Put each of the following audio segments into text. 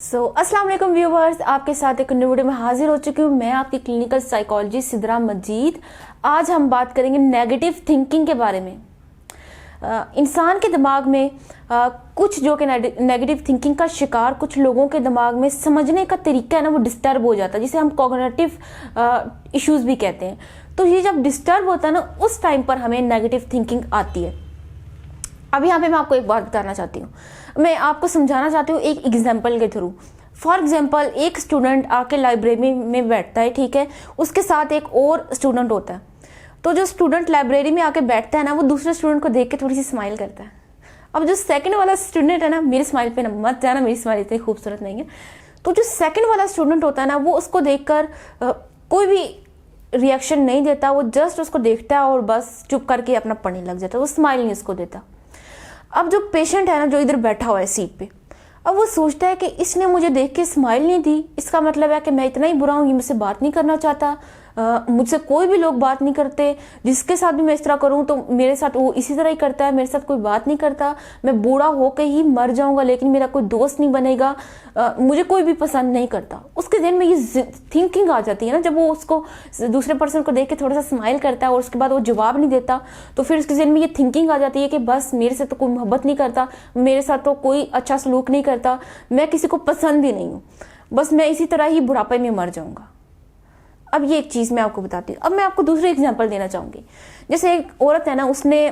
अस्सलाम वालेकुम व्यूवर्स, आपके साथ एक न्यू वीडियो में हाजिर हो चुकी हूँ। मैं आपकी क्लिनिकल साइकोलॉजी सिद्रा मजीद। आज हम बात करेंगे नेगेटिव थिंकिंग के बारे में। इंसान के दिमाग में कुछ जो कि नेगेटिव थिंकिंग का शिकार कुछ लोगों के दिमाग में समझने का तरीका है ना, वो डिस्टर्ब हो जाता है, जिसे हम कॉग्निटिव इश्यूज भी कहते हैं। तो ये जब डिस्टर्ब होता है ना, उस टाइम पर हमें नेगेटिव थिंकिंग आती है। अब यहाँ पे मैं आपको एक बात बताना चाहती हूँ, मैं आपको समझाना चाहती हूँ एक एग्जाम्पल के थ्रू। फॉर एग्जाम्पल, एक स्टूडेंट आके लाइब्रेरी में बैठता है, ठीक है, उसके साथ एक और स्टूडेंट होता है। तो जो स्टूडेंट लाइब्रेरी में आके बैठता है ना, वो दूसरे स्टूडेंट को देख के थोड़ी सी स्माइल करता है। अब जो सेकंड वाला स्टूडेंट है ना, मेरी स्माइल पे ना मत जाना, मेरी स्माइल इतनी खूबसूरत नहीं है। तो जो सेकंड वाला स्टूडेंट होता है ना, वो उसको देखकर कोई भी रिएक्शन नहीं देता, वो जस्ट उसको देखता है और बस चुप करके अपना पढ़ने लग जाता है, वो स्माइल नहीं उसको देता। अब जो पेशेंट है ना, जो इधर बैठा हुआ है सीट पे, अब वो सोचता है कि इसने मुझे देख के स्माइल नहीं दी, इसका मतलब है कि मैं इतना ही बुरा हूँ, ये मुझसे बात नहीं करना चाहता, मुझसे कोई भी लोग बात नहीं करते, जिसके साथ भी मैं इस तरह करूँ तो मेरे साथ वो इसी तरह ही करता है, मेरे साथ कोई बात नहीं करता, मैं बूढ़ा होकर ही मर जाऊंगा लेकिन मेरा कोई दोस्त नहीं बनेगा, मुझे कोई भी पसंद नहीं करता। उसके दिन में ये थिंकिंग आ जाती है ना, जब वो उसको दूसरे पर्सन को देख के थोड़ा सा स्माइल करता है और उसके बाद वो जवाब नहीं देता, तो फिर उसके दिन में ये थिंकिंग आ जाती है कि बस मेरे से तो कोई मोहब्बत नहीं करता, मेरे साथ तो कोई अच्छा सलूक नहीं करता, मैं किसी को पसंद ही नहीं हूँ, बस मैं इसी तरह ही बुढ़ापे में मर जाऊंगा। अब ये एक चीज़ मैं आपको बताती हूँ। अब मैं आपको दूसरी एग्जांपल देना चाहूँगी। जैसे एक औरत है ना, उसने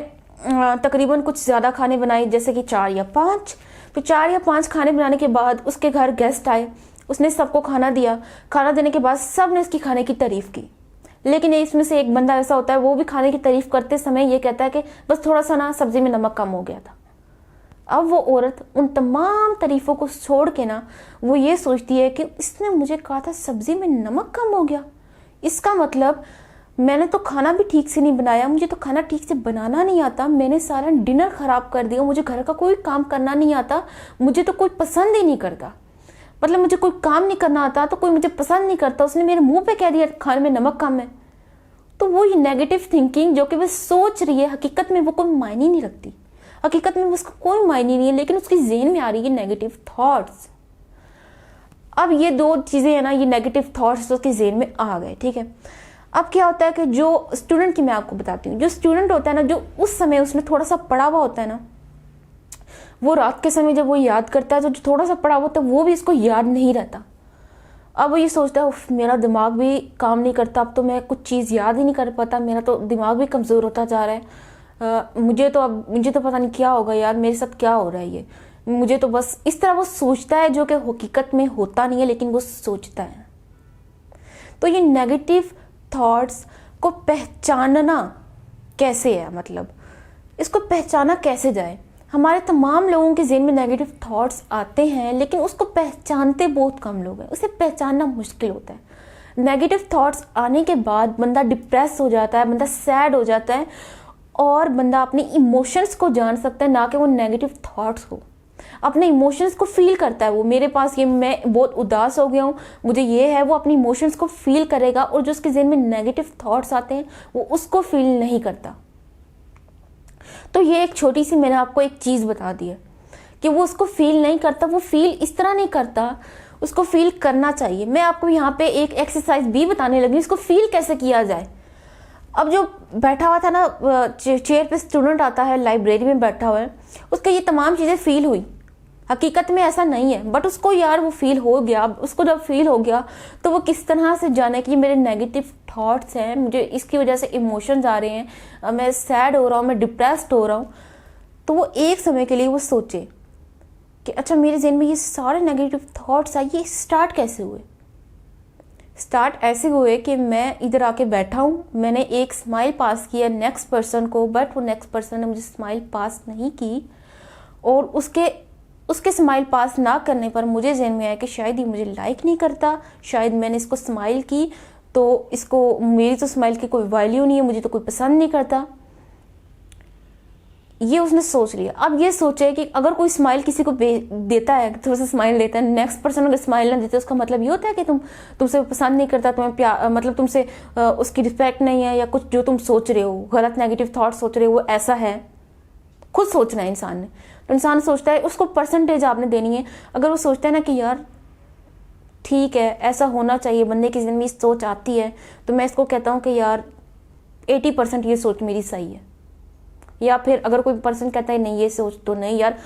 तकरीबन कुछ ज़्यादा खाने बनाए, जैसे कि 4 या 5। तो 4 या 5 खाने बनाने के बाद उसके घर गेस्ट आए, उसने सबको खाना दिया। खाना देने के बाद सब ने उसकी खाने की तारीफ़ की, लेकिन इसमें से एक बंदा ऐसा होता है, वो भी खाने की तारीफ़ करते समय ये कहता है कि बस थोड़ा सा ना सब्ज़ी में नमक कम हो गया था। अब वो औरत उन तमाम तारीफ़ों को छोड़ के ना, वो ये सोचती है कि इसने मुझे कहा था सब्ज़ी में नमक कम हो गया, इसका मतलब मैंने तो खाना भी ठीक से नहीं बनाया, मुझे तो खाना ठीक से बनाना नहीं आता, मैंने सारा डिनर खराब कर दिया, मुझे घर का कोई काम करना नहीं आता, मुझे तो कोई पसंद ही नहीं करता, मतलब मुझे कोई काम नहीं करना आता तो कोई मुझे पसंद नहीं करता, उसने मेरे मुंह पे कह दिया खाने में नमक कम है। तो वो ये नेगेटिव थिंकिंग जो कि वह सोच रही है, हकीकत में वो कोई मायने नहीं रखती, हकीकत में उसका कोई मायने नहीं है, लेकिन उसकी ज़हन में आ रही है नेगेटिव थॉट्स। अब ये दो चीज़ें है ना, ये नेगेटिव थॉट्स उसके ज़हन में आ गए, ठीक है। अब क्या होता है कि जो स्टूडेंट की मैं आपको बताती हूँ, जो स्टूडेंट होता है ना, जो उस समय उसने थोड़ा सा पढ़ा हुआ होता है ना, वो रात के समय जब वो याद करता है तो जो थोड़ा सा पढ़ा हुआ होता है वो भी इसको याद नहीं रहता। अब वो ये सोचता है मेरा दिमाग भी काम नहीं करता, अब तो मैं कुछ चीज़ याद ही नहीं कर पाता, मेरा तो दिमाग भी कमज़ोर होता जा रहा है, मुझे तो पता नहीं क्या होगा यार, मेरे साथ क्या हो रहा है, ये मुझे तो बस इस तरह वो सोचता है, जो कि हकीकत में होता नहीं है, लेकिन वो सोचता है। तो ये नेगेटिव थॉट्स को पहचानना कैसे है, मतलब इसको पहचाना कैसे जाए। हमारे तमाम लोगों के ज़हन में नेगेटिव थॉट्स आते हैं, लेकिन उसको पहचानते बहुत कम लोग हैं, उसे पहचानना मुश्किल होता है। नेगेटिव थॉट्स आने के बाद बंदा डिप्रेस हो जाता है, बंदा सैड हो जाता है, और बंदा अपने इमोशंस को जान सकता है, ना कि वो नेगेटिव थॉट्स को। अपने इमोशंस को फील करता है, वो मेरे पास ये, मैं बहुत उदास हो गया हूँ, मुझे ये है, वो अपनी इमोशंस को फील करेगा, और जो उसके ज़हन में नेगेटिव थॉट्स आते हैं वो उसको फील नहीं करता। तो ये एक छोटी सी मैंने आपको एक चीज़ बता दी है कि वो उसको फील नहीं करता, वो फील इस तरह नहीं करता, उसको फील करना चाहिए। मैं आपको यहाँ पे एक एक्सरसाइज भी बताने लगी, इसको फील कैसे किया जाए। अब जो बैठा हुआ था ना, चेयर पे स्टूडेंट आता है, लाइब्रेरी में बैठा हुआ है, उसको ये तमाम चीज़ें फील हुई, हकीकत में ऐसा नहीं है, बट उसको यार वो फील हो गया। उसको जब फील हो गया तो वो किस तरह से जाने कि मेरे नेगेटिव थॉट्स हैं, मुझे इसकी वजह से इमोशंस आ रहे हैं, मैं सैड हो रहा हूँ, मैं डिप्रेस्ड हो रहा हूँ। तो वो एक समय के लिए वो सोचे कि अच्छा, मेरे ज़हन में ये सारे नेगेटिव थॉट्स आए, ये स्टार्ट कैसे हुए। स्टार्ट ऐसे हुए कि मैं इधर आके बैठा हूँ, मैंने एक स्माइल पास किया नेक्स्ट पर्सन को, बट वो नेक्स्ट पर्सन ने मुझे स्माइल पास नहीं की, और उसके स्माइल पास ना करने पर मुझे ज़हन में आया कि शायद ये मुझे लाइक नहीं करता, शायद मैंने इसको स्माइल की तो इसको, मेरी तो स्माइल की कोई वैल्यू नहीं है, मुझे तो कोई पसंद नहीं करता। ये उसने सोच लिया। अब ये सोचे कि अगर कोई स्माइल किसी को देता है, थोड़ा सा स्माइल देता है, नेक्स्ट पर्सन अगर स्माइल ना देते, उसका मतलब ये होता है कि तुमसे पसंद नहीं करता, तुम्हें प्यार, मतलब तुमसे उसकी रिस्पेक्ट नहीं है, या कुछ जो तुम सोच रहे हो, गलत नेगेटिव थॉट सोच रहे हो, वो ऐसा है। खुद सोचना है इंसान ने, तो इंसान सोचता है, उसको परसेंटेज आपने देनी है। अगर वो सोचता है ना कि यार ठीक है, ऐसा होना चाहिए, बंदे की ज़िंदगी में सोच आती है, तो मैं इसको कहता हूँ कि यार 80% ये सोच मेरी सही है। या फिर अगर कोई पर्सन कहता है नहीं ये सोच तो नहीं यार,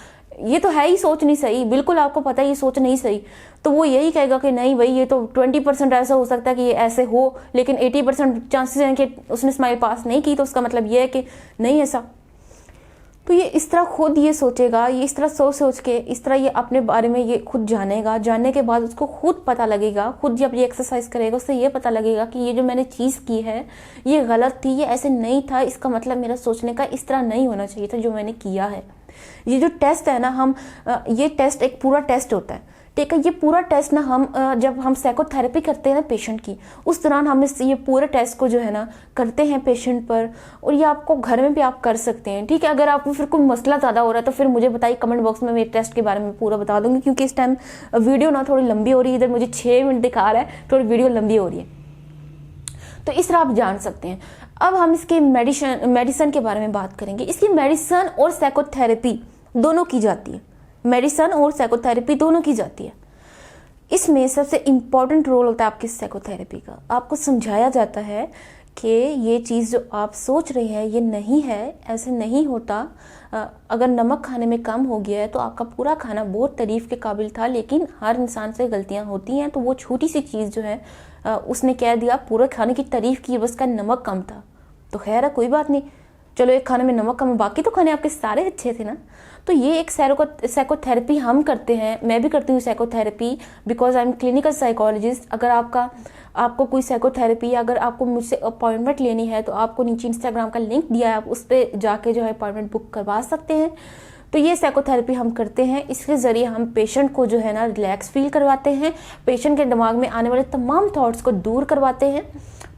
ये तो है ही सोच नहीं सही, बिल्कुल आपको पता है ये सोच नहीं सही, तो वो यही कहेगा कि नहीं भाई ये तो 20% ऐसा हो सकता है कि ये ऐसे हो, लेकिन 80% चांसेस हैं कि उसने स्माइल पास नहीं की, तो उसका मतलब ये है कि नहीं ऐसा। तो ये इस तरह खुद ये सोचेगा, ये इस तरह सोच के इस तरह ये अपने बारे में ये खुद जानेगा। जानने के बाद उसको खुद पता लगेगा, खुद जब ये एक्सरसाइज करेगा उससे ये पता लगेगा कि ये जो मैंने चीज़ की है ये गलत थी, ये ऐसे नहीं था, इसका मतलब मेरा सोचने का इस तरह नहीं होना चाहिए था जो मैंने किया है। ये जो टेस्ट है ना, ये टेस्ट एक पूरा टेस्ट होता है, ठीक है। ये पूरा टेस्ट ना जब हम साइकोथेरेपी करते हैं ना पेशेंट की, उस दौरान हम ये पूरे टेस्ट को जो है ना करते हैं पेशेंट पर, और ये आपको घर में भी आप कर सकते हैं, ठीक है। अगर आपको फिर कोई मसला ज़्यादा हो रहा है तो फिर मुझे बताइए कमेंट बॉक्स में, मेरे टेस्ट के बारे में पूरा बता दूंगी, क्योंकि इस टाइम वीडियो ना थोड़ी लंबी हो रही है, इधर मुझे 6 मिनट दिखा रहा है, थोड़ी वीडियो लंबी हो रही है, तो इस तरह आप जान सकते हैं। अब हम इसके मेडिसिन के बारे में बात करेंगे। इसकी मेडिसिन और साइकोथेरेपी दोनों की जाती है, मेडिसिन और साइकोथेरेपी दोनों की जाती है। इसमें सबसे इम्पॉर्टेंट रोल होता है आपकी साइकोथेरेपी का। आपको समझाया जाता है कि ये चीज़ जो आप सोच रहे हैं ये नहीं है, ऐसे नहीं होता। अगर नमक खाने में कम हो गया है तो आपका पूरा खाना बहुत तारीफ के काबिल था, लेकिन हर इंसान से गलतियां होती हैं, तो वो छोटी सी चीज़ जो है उसने कह दिया पूरे खाने की तारीफ की, बस का नमक कम था, तो खैर है कोई बात नहीं, चलो एक खाने में नमक कम, बाकी तो खाने आपके सारे अच्छे थे ना। तो ये एक साइकोथेरेपी हम करते हैं, मैं भी करती हूँ psychotherapy, because I am clinical psychologist. अगर आपको कोई साइकोथेरेपी, अगर आपको मुझसे अपॉइंटमेंट लेनी है तो आपको नीचे इंस्टाग्राम का लिंक दिया है, आप उस पर जाके जो है अपॉइंटमेंट बुक करवा सकते हैं। तो ये साइकोथेरेपी हम करते हैं, इसके ज़रिए हम पेशेंट को जो है ना रिलैक्स फील करवाते हैं, पेशेंट के दिमाग में आने वाले तमाम थॉट्स को दूर करवाते हैं।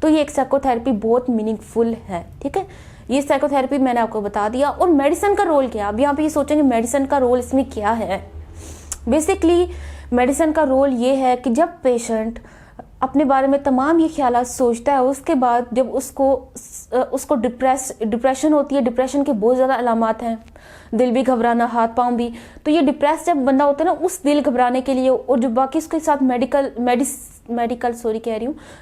तो ये एक साइकोथेरेपी बहुत मीनिंगफुल है, ठीक है। ये साइकोथेरेपी मैंने आपको बता दिया। और मेडिसिन का रोल क्या है, अब यहाँ पे ये सोचेंगे मेडिसिन का रोल इसमें क्या है। बेसिकली मेडिसिन का रोल ये है कि जब पेशेंट अपने बारे में तमाम ये ख्यालात सोचता है, उसके बाद जब उसको डिप्रेशन होती है, डिप्रेशन के बहुत ज़्यादा अलामात हैं, दिल भी घबराना, हाथ पांव भी, तो ये डिप्रेस जब बंदा होता है ना, उस दिल घबराने के लिए और जो बाकी उसके साथ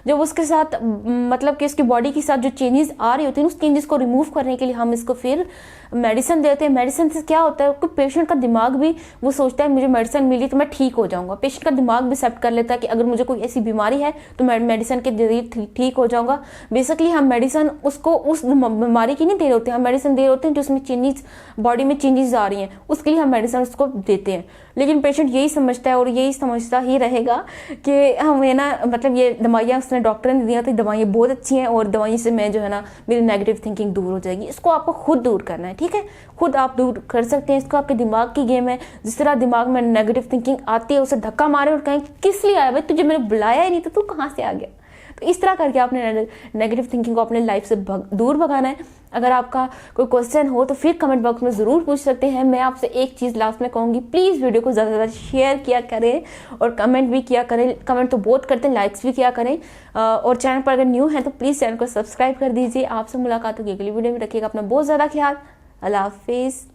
जब उसके साथ मतलब कि उसकी बॉडी के साथ जो चेंजेस आ रही होती हैं, उस चेंजेस को रिमूव करने के लिए हम इसको फिर मेडिसिन देते हैं। मेडिसिन से क्या होता है कि पेशेंट का दिमाग भी वो सोचता है मुझे मेडिसिन मिली तो मैं ठीक हो जाऊंगा। पेशेंट का दिमाग भी एक्सेप्ट कर लेता है कि अगर मुझे कोई ऐसी बीमारी है तो मैं मेडिसिन के जरिए ठीक हो जाऊंगा। बेसिकली हम मेडिसिन उसको उस बीमारी की नहीं दे रहे होते, हम मेडिसिन दे रहे होते हैं जो उसमें चेंजेस, बॉडी में चेंजेस आ रही हैं, उसके लिए हम मेडिसिन उसको देते हैं। लेकिन पेशेंट यही समझता है और यही समझता ही रहेगा कि हमें ना मतलब ये दवाइयाँ उसने डॉक्टर ने दिया तो दवाइयाँ बहुत अच्छी हैं और दवाई से मैं जो है ना मेरी नेगेटिव थिंकिंग दूर हो जाएगी। इसको आपको खुद दूर करना है, ठीक है, खुद आप दूर कर सकते हैं इसको। आपके दिमाग की गेम है, जिस तरह दिमाग में नेगेटिव थिंकिंग आती है उसे धक्का मारे और कहें किस लिए आया भाई, तुझे मैंने बुलाया ही नहीं तो तू कहाँ से आ गया। तो इस तरह करके आपने नेगेटिव थिंकिंग को अपने लाइफ से दूर भगाना है। अगर आपका कोई क्वेश्चन हो तो फिर कमेंट बॉक्स में ज़रूर पूछ सकते हैं। मैं आपसे एक चीज़ लास्ट में कहूँगी, प्लीज़ वीडियो को ज़्यादा से ज़्यादा शेयर किया करें और कमेंट भी किया करें। कमेंट तो बहुत करते हैं, लाइक्स भी किया करें। और चैनल पर अगर न्यू है तो प्लीज़ चैनल को सब्सक्राइब कर दीजिए। आपसे मुलाकात होगी अगली वीडियो में। रखिएगा अपना बहुत ज़्यादा ख्याल। अल्लाह हाफिज़।